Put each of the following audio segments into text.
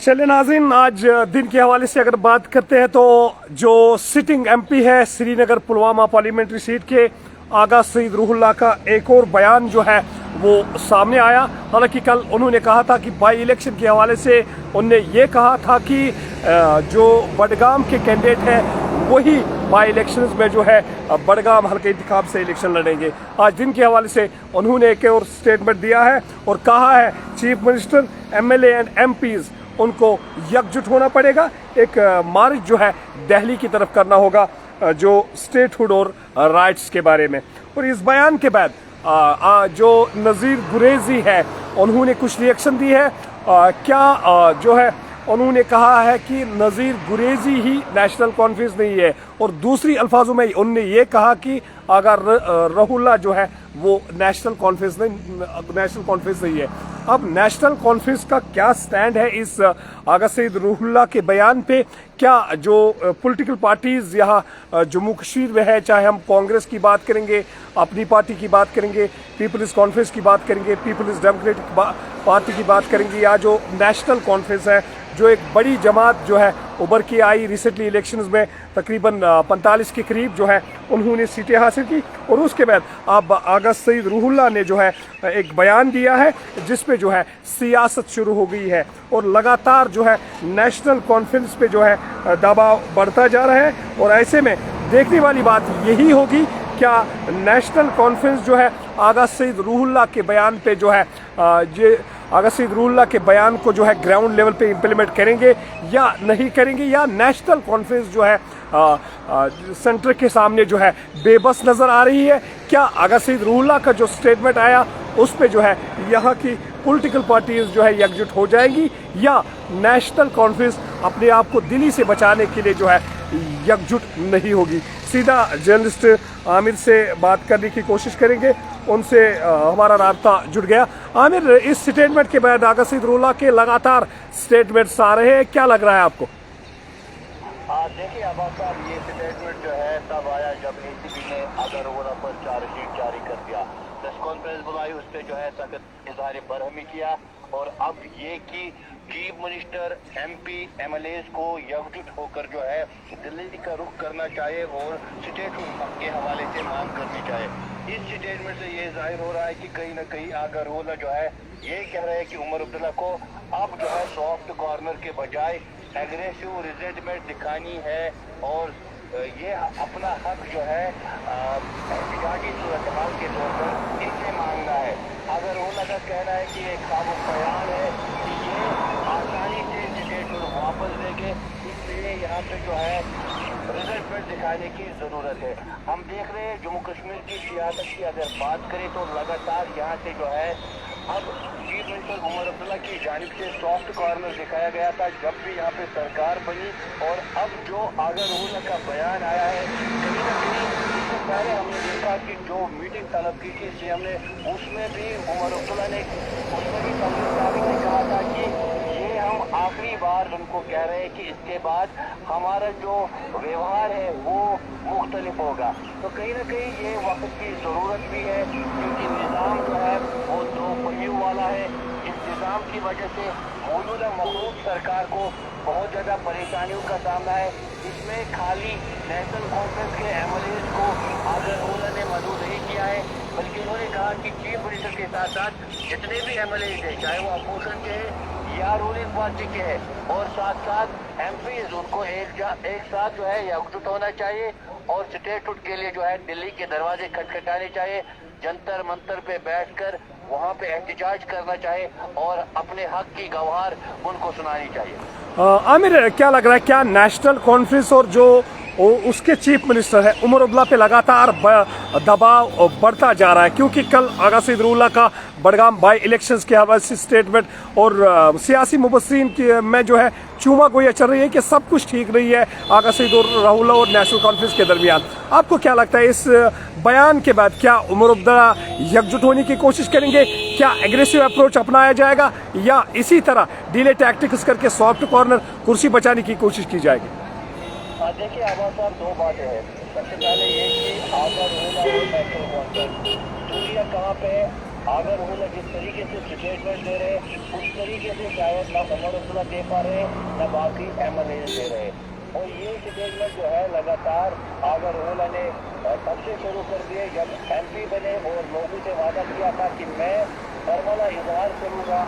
चलिए नाज़रीन, आज दिन के हवाले से अगर बात करते हैं तो जो सिटिंग एमपी है श्रीनगर पुलवामा पार्लियामेंट्री सीट के आगा सईद रूहुल्लाह का एक और बयान जो है वो सामने आया। हालांकि कल उन्होंने कहा था कि बाई इलेक्शन के हवाले से उन्होंने ये कहा था कि जो बडगाम के कैंडिडेट है वही बाई इलेक्शंस में जो है बडगाम हल्के इंतखाब से इलेक्शन लड़ेंगे। आज दिन के हवाले से उन्होंने एक और स्टेटमेंट दिया है और कहा है chief minister, MLA and MPs उनको एकजुट होना पड़ेगा। एक मार्च जो है दिल्ली की तरफ करना होगा जो स्टेटहुड और राइट्स के बारे में। और इस बयान के बाद जो नज़ीर गुरेजी है उन्होंने कुछ रिएक्शन दी है। जो है उन्होंने कहा है कि नज़ीर गुरेजी ही नेशनल कॉन्फ्रेंस नहीं है, और दूसरी अल्फाजों में उन्होंने ये कहा कि अगर रूहुल्लाह जो है वो नेशनल कॉन्फ्रेंस नहीं है। अब नेशनल कॉन्फ्रेंस का क्या स्टैंड है इस आगा सईद रूहुल्लाह के बयान पे? क्या जो पॉलिटिकल पार्टीज यहाँ जम्मू कश्मीर में है, चाहे हम कांग्रेस की बात करेंगे, अपनी पार्टी की बात करेंगे, पीपल्स कॉन्फ्रेंस की बात करेंगे, पीपल्स डेमोक्रेटिक पार्टी की बात करेंगे, या जो नेशनल कॉन्फ्रेंस है जो एक बड़ी जमात जो है उभर के आई रिसेंटली इलेक्शंस में तकरीबन 45 के करीब जो है उन्होंने सीटें हासिल की। और उसके बाद अब आगा सईद रूहुल्लाह ने जो है एक बयान दिया है जिसपे जो है सियासत शुरू हो गई है और लगातार जो है नेशनल कॉन्फ्रेंस पे जो है दबाव बढ़ता जा रहा है। और ऐसे में देखने वाली बात यही होगी, क्या नेशनल कॉन्फ्रेंस जो है आगा सईद रूहुल्लाह के बयान पे जो है आगा सईद रूहुल्लाह के बयान को जो है ग्राउंड लेवल पे इम्प्लीमेंट करेंगे या नहीं करेंगे, या नेशनल कॉन्फ्रेंस जो है सेंटर के सामने जो है बेबस नज़र आ रही है। क्या आगा सईद रूहुल्लाह का जो स्टेटमेंट आया उस पे जो है यहाँ की पॉलिटिकल पार्टीज जो है एकजुट हो जाएंगी, या नेशनल कॉन्फ्रेंस अपने आप को दिल्ली से बचाने के लिए जो है एकजुट नहीं होगी? सीधा जर्नलिस्ट आमिर से बात करने की कोशिश करेंगे, उनसे हमारा राब्ता जुड़ गया। आमिर, इस स्टेटमेंट के बाद आगा सईद रूहुल्लाह के लगातार स्टेटमेंट्स आ रहे हैं, क्या लग रहा है आपको? देखिए अब्बास साहब, ये स्टेटमेंट जो है तब आया जब एसीबी ने अगर रूहुल्लाह पर चार्जशीट जारी कर दिया, प्रेस कॉन्फ्रेंस बुलाई, उस पर जो है सख्त इजहार बरहमी किया, और अब ये कि चीफ मिनिस्टर, एमपी, एमएलए को एकजुट होकर जो है दिल्ली का रुख करना चाहिए और स्टेटहुड के हवाले से मांग करनी चाहिए। इस स्टेटमेंट से ये जाहिर हो रहा है कि कहीं ना कहीं आगा रूहुल्लाह जो है ये कह रहे हैं कि उमर अब्दुल्ला को अब जो है सॉफ्ट कॉर्नर के बजाय एग्रेसिव रिजेंटमेंट दिखानी है, और ये अपना हक जो है एहतिजाजी सूरत हाल के तौर पर इनसे मांगना है। अगर रूहुल्लाह का कहना है कि एक साबुत बयान है कि ये आसानी से स्टेटहुड वापस लेंगे, इसलिए यहाँ पे जो है रिजल्टमेंट दिखाने की ज़रूरत है। हम देख रहे हैं जम्मू कश्मीर की सियासत की अगर बात करें तो लगातार यहाँ से जो है अब चीफ मिनिस्टर उमर अब्दुल्ला की जानिब से सॉफ्ट कॉर्नर दिखाया गया था जब भी यहाँ पे सरकार बनी, और अब जो आगा रूहुल्लाह का बयान आया है कहीं ना कहीं इससे पहले हमने देखा कि जो मीटिंग तलब की थी सीएम ने, उसमें भी उमर अब्दुल्ला ने उसमें भी तमलीग साहब ने कहा था कि ये हम आखिरी बार उनको कह रहे हैं कि इसके बाद हमारा जो व्यवहार है वो मुख्तलिफ होगा। तो कहीं ना कहीं ये वक्त की ज़रूरत भी है, क्योंकि निज़ाम जो है वो दो पहियों वाला है। इस निज़ाम की वजह से मौजूदा मखलूक सरकार को बहुत ज़्यादा परेशानियों का सामना है। इसमें खाली नेशनल कॉन्फ्रेंस के एमएलए को आगा रूहुल्लाह ने मदऊ नहीं किया है, बल्कि उन्होंने कहा कि चीफ मिनिस्टर के साथ साथ जितने भी एमएलए थे, चाहे वो अपोजिशन के हैं या रूलिंग पार्टी के हैं, और साथ साथ एमपीज, उनको एक साथ जो है एकजुट होना चाहिए और स्टेटहुड के लिए जो है दिल्ली के दरवाजे खटखटाने चाहिए, जंतर मंतर पे बैठकर वहाँ पे एहतिजाज करना चाहिए और अपने हक की गवाह उनको सुनानी चाहिए। आमिर, क्या लग रहा है, क्या नेशनल कॉन्फ्रेंस और जो उसके चीफ मिनिस्टर है उमर अब्दुल्ला पे लगातार दबाव बढ़ता जा रहा है? क्योंकि कल आगा सईद रूहुल्लाह का बडगाम बाई इलेक्शंस के हवाले से स्टेटमेंट और सियासी मुबस्सिरीन में जो है चूमा गोया चल रही है कि सब कुछ ठीक नहीं है आगा सईद रूहुल्लाह और नेशनल कॉन्फ्रेंस के दरमियान। आपको क्या लगता है इस बयान के बाद क्या उमर अब्दुल्ला एकजुट होने की कोशिश करेंगे? क्या एग्रेसिव अप्रोच अपनाया जाएगा, या इसी तरह डिले टैक्टिक्स करके सॉफ्ट कॉर्नर कुर्सी बचाने की कोशिश की जाएगी? देखिए आवाज साहब, दो बातें हैं। सबसे पहले ये कि आगा रूहुल्लाह और नेशनल कॉन्फ्रेंस दूरियां कहाँ पे है, अगर वो लोग जिस तरीके से स्टेटमेंट दे रहे उस तरीके से शायद ना उमर अब्दुल्ला दे पा रहे न बाकी MLA दे रहे। और ये स्टेटमेंट जो है लगातार आगर ओला ने तब से शुरू कर दिए जब MP बने और लोगों से वादा किया था कि मैं फॉर्मूला इजहार करूँगा,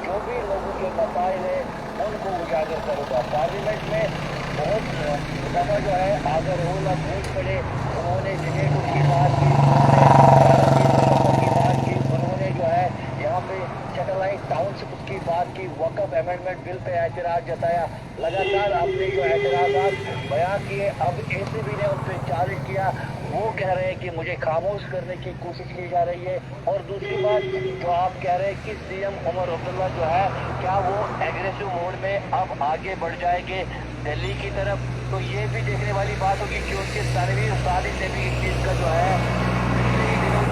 जो भी लोगों के मसाइल है उनको उजागर करूँगा। पार्लियामेंट में बहुत दफा जो है आगर ओला झूठ पड़े, उन्होंने जनेटू की बात की, उन्होंने की बात की, उन्होंने जो है यहाँ पे सैटेलाइट टाउनशिप की बात की, वक्फ अमेंडमेंट बिल पे एतराज जताया, लगातार अपने जो एतराज़ात बयां किए। अब ACB ने उन पर चार्ज किया, वो कह रहे हैं कि मुझे खामोश करने की कोशिश की जा रही है। और दूसरी बात जो आप कह रहे हैं कि CM उमर अब्दुल्ला जो है क्या वो एग्रेसिव मोड में अब आगे बढ़ जाएंगे दिल्ली की तरफ, तो ये भी देखने वाली बात होगी कि उनके तनवीर सादी से भी इस चीज़ का जो है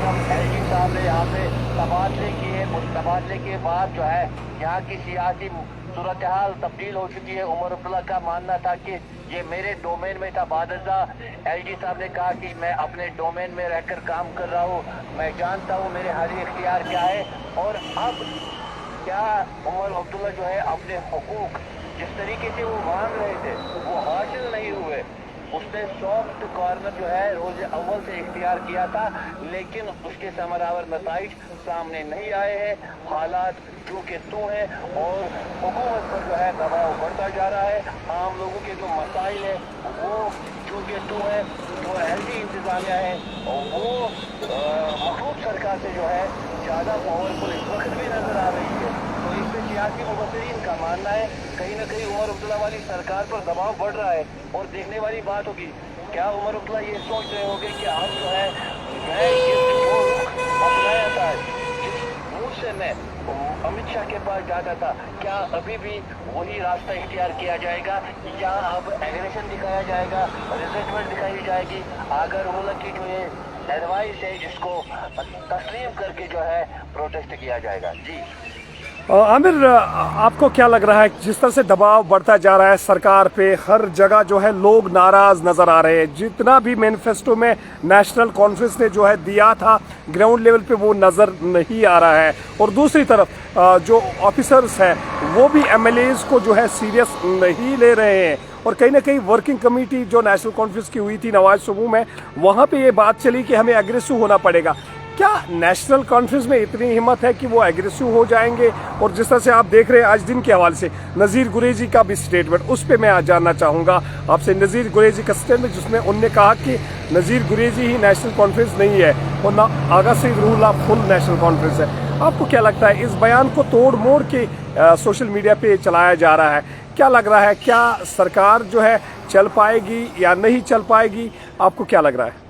LG साहब ने यहाँ पे तबादले किए, उस तबादले के बाद जो है यहाँ की सियासी सूरत हाल तब्दील हो चुकी है। उमर अब्दुल्ला का मानना था कि ये मेरे डोमेन में था, बादशाह LG साहब ने कहा कि मैं अपने डोमेन में रहकर काम कर रहा हूँ, मैं जानता हूँ मेरे हाली इख्तियार क्या है। और अब क्या उमर अब्दुल्ला जो है अपने हुकूक जिस तरीके से वो मांग रहे थे वो हासिल नहीं हुए। उसने सॉफ्ट कॉर्नर जो है रोज अव्वल से इख्तियार किया था, लेकिन उसके समरावर नताइज सामने नहीं आए हैं। हालात जो कि तू है और हुकूमत पर जो है दबाव बढ़ता जा रहा है। आम लोगों के जो मसाइल है वो जो कि तू है, जो LG इंतजामिया है वो मखलूक सरकार से जो है ज़्यादा पावरफुल इस वक्त भी नजर आ रही है। तो इस पे सियासी मुबसरीन का मानना है कहीं ना कहीं उमर अब्दुल्ला वाली सरकार पर दबाव बढ़ रहा है। और देखने वाली बात होगी क्या उमर अब्दुल्ला ये सोच रहे होंगे कि हम जो है मैं जो रुख अपनाया था, जिस मुँह से मैं अमित शाह के पास जाता था, क्या अभी भी वही रास्ता इख्तियार किया जाएगा या अब एग्रेशन दिखाया जाएगा, रिजल्टमेंट दिखाई जाएगी? अगर वो की जो ये एडवाइस है जिसको तस्लीम करके जो है प्रोटेस्ट किया जाएगा। जी आमिर, आपको क्या लग रहा है जिस तरह से दबाव बढ़ता जा रहा है सरकार पे, हर जगह जो है लोग नाराज नजर आ रहे हैं, जितना भी मैनिफेस्टो में नेशनल कॉन्फ्रेंस ने जो है दिया था ग्राउंड लेवल पे वो नजर नहीं आ रहा है। और दूसरी तरफ जो ऑफिसर्स हैं वो भी MLAs को जो है सीरियस नहीं ले रहे हैं। और कहीं ना कहीं वर्किंग कमेटी जो नेशनल कॉन्फ्रेंस की हुई थी नवाज शरीफ में, वहां पे ये बात चली कि हमें एग्रेसिव होना पड़ेगा। क्या नेशनल कॉन्फ्रेंस में इतनी हिम्मत है कि वो एग्रेसिव हो जाएंगे? और जिस तरह से आप देख रहे हैं आज दिन के हवाले से नज़ीर गुरेजी का भी स्टेटमेंट, उस पर मैं आज जानना चाहूँगा आपसे। नज़ीर गुरेजी का स्टेटमेंट जिसमें उन्होंने कहा कि नज़ीर गुरेजी ही नेशनल कॉन्फ्रेंस नहीं है और ना आगा सईद रूहुल्लाह फुल नेशनल कॉन्फ्रेंस है। आपको क्या लगता है इस बयान को तोड़ मोड़ के सोशल मीडिया पे चलाया जा रहा है? क्या लग रहा है, क्या सरकार जो है चल पाएगी या नहीं चल पाएगी? आपको क्या लग रहा है?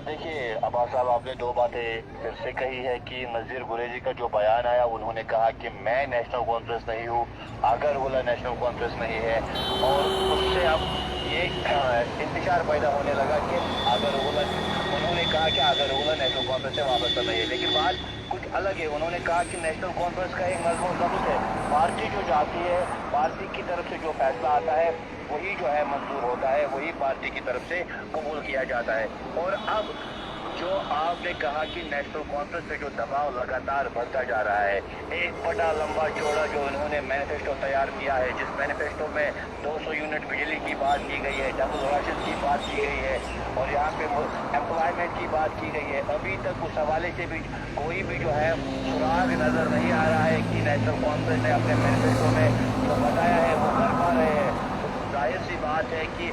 देखिए अब्बास साहब, आपने दो बातें फिर से कही है कि नज़ीर गुरेजी का जो बयान आया उन्होंने कहा कि मैं नेशनल कॉन्फ्रेंस नहीं हूँ, अगर ओला नेशनल कॉन्फ्रेंस नहीं है। और उससे अब ये इंतजार पैदा होने लगा कि अगर ओला, उन्होंने कहा कि अगर ओला नेशनल कॉन्फ्रेंस से वापस नहीं है, लेकिन बात कुछ अलग है। उन्होंने कहा कि नेशनल कॉन्फ्रेंस का एक नज़्म ज़ब्त है, पार्टी जो जाती है, पार्टी की तरफ से जो फैसला आता है वही जो है मंजूर होता है, वही पार्टी की तरफ से कबूल किया जाता है। और अब जो आपने कहा कि नेशनल कॉन्फ्रेंस पे जो दबाव लगातार बढ़ता जा रहा है, एक बड़ा लंबा चौड़ा जो उन्होंने मैनिफेस्टो तैयार किया है, जिस मैनिफेस्टो में 200 यूनिट बिजली की बात की गई है, डबल राशन की बात की गई है और यहाँ पे एम्प्लॉयमेंट की बात की गई है, अभी तक उस हवाले से भी कोई भी जो है सुराग नजर नहीं आ रहा है कि नेशनल कॉन्फ्रेंस ने अपने मैनिफेस्टो में जो बताया है वो कर पा रहे हैं। तो जाहिर सी बात है कि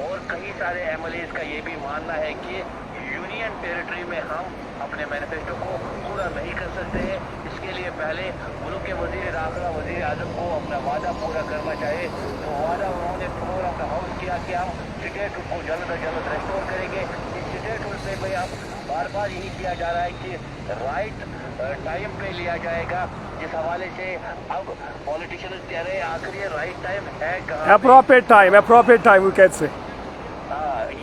और कई सारे MLAs का ये भी मानना है कि यूनियन टेरिटरी में हम अपने मैनिफेस्टो को पूरा नहीं कर सकते हैं। इसके लिए पहले मुल्क के वजीर दाखिला, वजीर आजम को अपना वादा पूरा करना चाहिए। तो वादा उन्होंने फ्लोर ऑफ द हाउस किया कि हम स्टेट को जल्द अज जल्द रेस्टोर करेंगे। इस स्टेट से भाई अब बार बार यही किया जा रहा है कि राइट टाइम पे लिया जाएगा, जिस हवाले से अब पॉलिटिशियन कह रहे हैं आखिर ये राइट टाइम है कहाँ? Appropriate time we can say.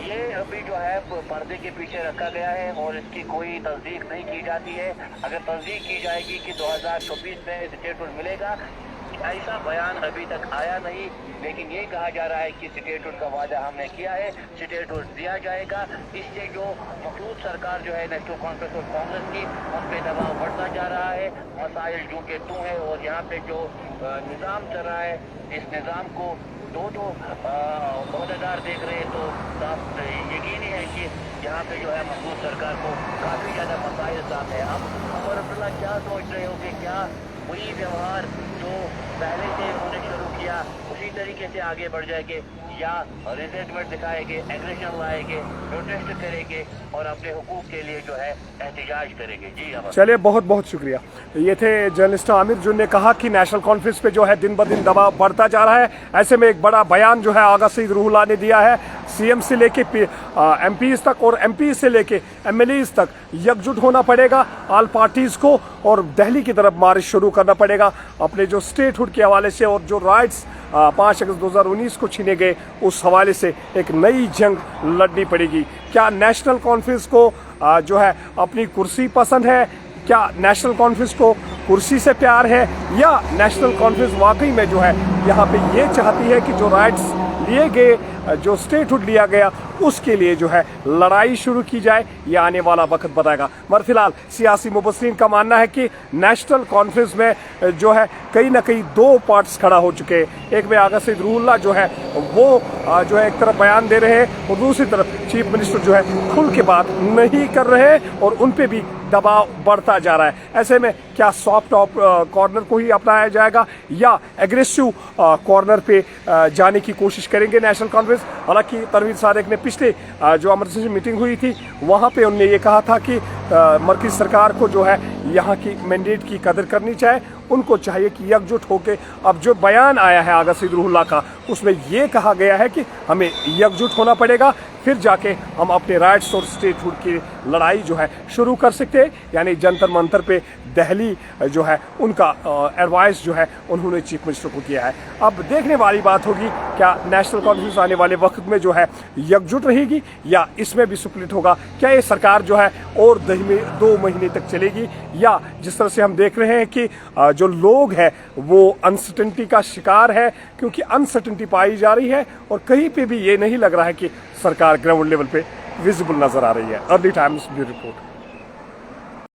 ये अभी जो है पर्दे के पीछे रखा गया है और इसकी कोई तस्दीक नहीं की जाती है। अगर तस्दीक की जाएगी कि 2024 में स्टेटहुड मिलेगा ऐसा बयान अभी तक आया नहीं, लेकिन ये कहा जा रहा है कि स्टेटहुड का वादा हमने किया है, स्टेटहुड दिया जाएगा। इससे जो मखलूत सरकार जो है नेशनल कॉन्फ्रेंस और कांग्रेस की, उन पे दबाव बढ़ता जा रहा है। मसाइल जू के तू है और यहाँ पे जो निज़ाम चल रहा है, इस निज़ाम को दो अहदेदार देख रहे हैं, तो साफ यकीनी है कि यहाँ पे जो है मखलूत सरकार को काफ़ी ज़्यादा मसाइल सामने है। अब उमर अब्दुल्ला क्या सोच रहे हो कि क्या वही व्यवहार जो पहले से उन्होंने शुरू किया उसी तरीके से आगे बढ़ जाएंगे, या रिजेंटमेंट दिखाएंगे, एग्रेशन लाएंगे, प्रोटेस्ट करेंगे और अपने हुकूक के लिए जो है एहतजाज करेंगे। जी अब चलिए, बहुत बहुत शुक्रिया। ये थे जर्नलिस्ट आमिर जिन्होंने कहा कि नेशनल कॉन्फ्रेंस पे जो है दिन ब दिन दबाव बढ़ता जा रहा है। ऐसे में एक बड़ा बयान जो है आगा सईद रूहुल्लाह ने दिया है। सीएम से लेके एमपीज तक और एमपी से लेके एमएलएज तक एकजुट होना पड़ेगा ऑल पार्टीज को, और दिल्ली की तरफ मार्च शुरू करना पड़ेगा अपने जो स्टेटहुड के हवाले से, और जो राइट्स 5 अगस्त 2019 को छीने गए उस हवाले से एक नई जंग लड़नी पड़ेगी। क्या नेशनल कॉन्फ्रेंस को जो है अपनी कुर्सी पसंद है? क्या नेशनल कॉन्फ्रेंस को कुर्सी से प्यार है, या नेशनल कॉन्फ्रेंस वाकई में जो है यहाँ पे ये चाहती है कि जो राइट्स लिए गए, जो स्टेटहुड लिया गया, उसके लिए जो है लड़ाई शुरू की जाए? ये आने वाला वक्त बताएगा। मगर फिलहाल सियासी मुबस्सिरीन का मानना है कि नेशनल कॉन्फ्रेंस में जो है कहीं ना कहीं दो पार्ट्स खड़ा हो चुके हैं। एक में आगा सईद रूहुल्लाह जो है वो जो है एक तरफ बयान दे रहे हैं, और दूसरी तरफ चीफ मिनिस्टर जो है खुल के बात नहीं कर रहे हैं और उन पे भी दबाव बढ़ता जा रहा है। ऐसे में क्या सॉफ्ट कॉर्नर को ही अपनाया जाएगा या एग्रेसिव कॉर्नर पे जाने की कोशिश करेंगे नेशनल कॉन्फ्रेंस? हालांकि परवीन सादिक ने पिछले जो अमृतसर मीटिंग हुई थी वहां पे उन्होंने ये कहा था कि मरकजी सरकार को जो है यहाँ की मैंडेट की कदर करनी चाहिए, उनको चाहिए कि एकजुट होकर। अब जो बयान आया है आगा सईद रूहुल्लाह का, उसमें ये कहा गया है कि हमें एकजुट होना पड़ेगा, फिर जाके हम अपने राइट्स और स्टेटहुड की लड़ाई जो है शुरू कर सकते हैं। यानी जंतर मंतर पे दिल्ली जो है उनका एडवाइस जो है उन्होंने चीफ मिनिस्टर को किया है। अब देखने वाली बात होगी क्या नेशनल कॉन्फ्रेंस आने वाले वक्त में जो है एकजुट रहेगी या इसमें भी स्प्लिट होगा? क्या ये सरकार जो है और 2 महीने तक चलेगी, या जिस तरह से हम देख रहे हैं कि जो लोग हैं वो अनसर्टेनिटी का शिकार है, क्योंकि अनसर्टेनिटी पाई जा रही है और कहीं पे भी ये नहीं लग रहा है कि सरकार ग्राउंड लेवल पे विजिबल नजर आ रही है। Early times bureau report.